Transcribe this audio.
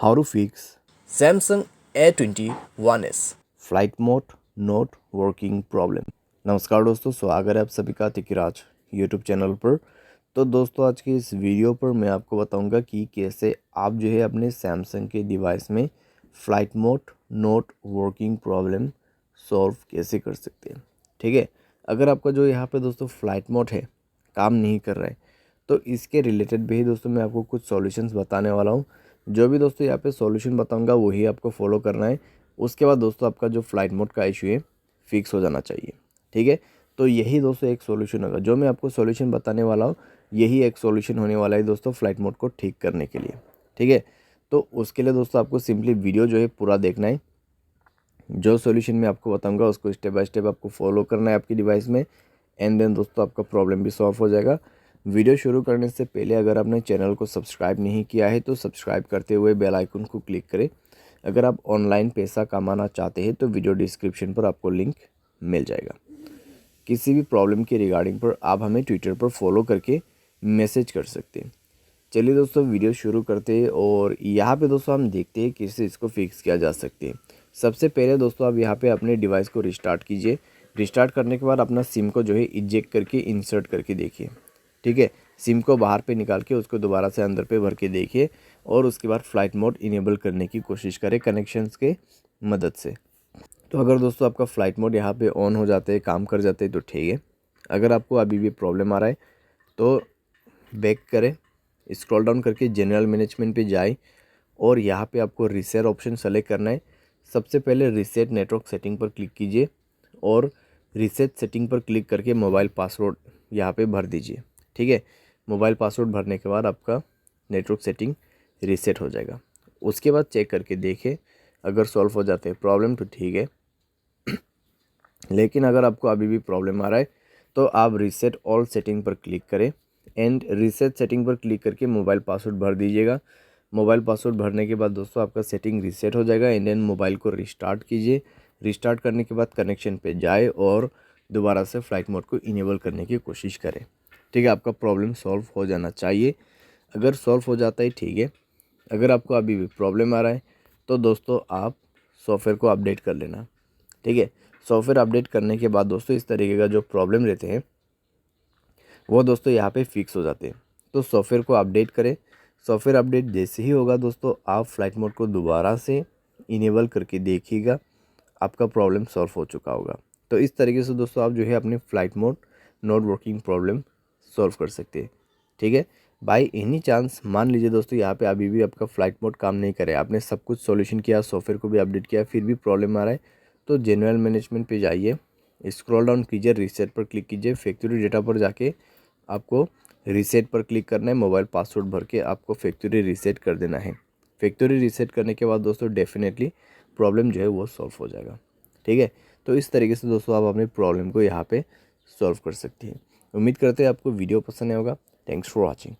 How to fix Samsung A21s। Flight mode not working problem. नमस्कार दोस्तों, स्वागत है आप सभी का तिकिराज यूट्यूब चैनल पर। तो दोस्तों, आज की इस वीडियो पर मैं आपको बताऊंगा कि कैसे आप जो है अपने सैमसंग के डिवाइस में flight mode not working problem solve कैसे कर सकते हैं। ठीक है, अगर आपका जो यहाँ पे दोस्तों फ़्लाइट मोड है काम नहीं कर रहा है, तो इसके रिलेटेड भी दोस्तों मैं आपको कुछ सॉल्यूशंस बताने वाला हूँ। जो भी दोस्तों यहाँ पे सॉल्यूशन बताऊंगा वही आपको फॉलो करना है। उसके बाद दोस्तों आपका जो फ़्लाइट मोड का इशू है फिक्स हो जाना चाहिए। ठीक है, तो यही दोस्तों एक सॉल्यूशन होगा। जो मैं आपको सॉल्यूशन बताने वाला हूँ यही एक सॉल्यूशन होने वाला है दोस्तों फ़्लाइट मोड को ठीक करने के लिए। ठीक है, तो उसके लिए दोस्तों आपको सिंपली वीडियो जो है पूरा देखना है। जो सॉल्यूशन मैं आपको बताऊंगा उसको स्टेप बाय स्टेप आपको फॉलो करना है आपकी डिवाइस में, एंड देन दोस्तों आपका प्रॉब्लम भी सॉल्व हो जाएगा। वीडियो शुरू करने से पहले अगर आपने चैनल को सब्सक्राइब नहीं किया है तो सब्सक्राइब करते हुए बेल आइकन को क्लिक करें। अगर आप ऑनलाइन पैसा कमाना चाहते हैं तो वीडियो डिस्क्रिप्शन पर आपको लिंक मिल जाएगा। किसी भी प्रॉब्लम के रिगार्डिंग पर आप हमें ट्विटर पर फॉलो करके मैसेज कर सकते हैं। चलिए दोस्तों, वीडियो शुरू करते हैं और यहाँ पे दोस्तों हम देखते हैं कैसे इसको फिक्स किया जा सकते हैं। सबसे पहले दोस्तों आप यहाँ पे अपने डिवाइस को रिस्टार्ट कीजिए। रिस्टार्ट करने के बाद अपना सिम को जो है इजेक्ट करके इंसर्ट करके देखिए। ठीक है, सिम को बाहर पे निकाल के उसको दोबारा से अंदर पे भर के देखिए और उसके बाद फ़्लाइट मोड इनेबल करने की कोशिश करें कनेक्शंस के मदद से। तो अगर दोस्तों आपका फ़्लाइट मोड यहाँ पे ऑन हो जाते हैं, काम कर जाते हैं तो ठीक है। अगर आपको अभी भी प्रॉब्लम आ रहा है तो बैक करें, स्क्रॉल डाउन करके जनरल मैनेजमेंट पे जाए और यहाँ पे आपको रीसेट ऑप्शन सेलेक्ट करना है। सबसे पहले रीसेट नेटवर्क सेटिंग पर क्लिक कीजिए और रीसेट सेटिंग पर क्लिक करके मोबाइल पासवर्ड यहाँ पे भर दीजिए। ठीक है, मोबाइल पासवर्ड भरने के बाद आपका नेटवर्क सेटिंग रीसेट हो जाएगा। उसके बाद चेक करके देखें, अगर सॉल्व हो जाते हैं प्रॉब्लम तो ठीक है। लेकिन अगर आपको अभी भी प्रॉब्लम आ रहा है तो आप रीसेट ऑल सेटिंग पर क्लिक करें एंड रीसेट सेटिंग पर क्लिक करके मोबाइल पासवर्ड भर दीजिएगा। मोबाइल पासवर्ड भरने के बाद दोस्तों आपका सेटिंग रीसेट हो जाएगा एंड देन मोबाइल को रिस्टार्ट कीजिए। रिस्टार्ट करने के बाद कनेक्शन पे जाए और दोबारा से फ़्लाइट मोड को इनेबल करने की कोशिश करें। ठीक है, आपका प्रॉब्लम सॉल्व हो जाना चाहिए। अगर सॉल्व हो जाता है ठीक है। अगर आपको अभी भी प्रॉब्लम आ रहा है तो दोस्तों आप सॉफ्टवेयर को अपडेट कर लेना। ठीक है, सॉफ्टवेयर अपडेट करने के बाद दोस्तों इस तरीके का जो प्रॉब्लम रहते हैं वो दोस्तों यहाँ पे फिक्स हो जाते हैं। तो सॉफ्टवेयर को अपडेट करें। सॉफ्टवेयर अपडेट जैसे ही होगा दोस्तों आप फ़्लाइट मोड को दोबारा से इनेबल करके देखिएगा, आपका प्रॉब्लम सॉल्व हो चुका होगा। तो इस तरीके से दोस्तों आप जो है अपने flight mode not working problem solve कर सकते हैं। ठीक है, बाई एनी चांस मान लीजिए दोस्तों यहाँ पे अभी भी आपका फ़्लाइट मोड काम नहीं करे, आपने सब कुछ सॉल्यूशन किया, सॉफ्टवेयर को भी अपडेट किया, फिर भी प्रॉब्लम आ रहा है, तो जनरल मैनेजमेंट पे जाइए, स्क्रॉल डाउन कीजिए, रीसेट पर क्लिक कीजिए, फैक्ट्री डेटा पर जाके आपको रीसेट पर क्लिक करना है। मोबाइल पासवर्ड भर के आपको फैक्ट्री रीसेट कर देना है। फैक्ट्री रीसेट करने के बाद दोस्तों डेफिनेटली प्रॉब्लम जो है वो सॉल्व हो जाएगा। ठीक है, तो इस तरीके से दोस्तों आप अपने प्रॉब्लम को यहाँ पे सॉल्व कर सकते हैं। उम्मीद करते हैं आपको वीडियो पसंद आया होगा। Thanks for watching.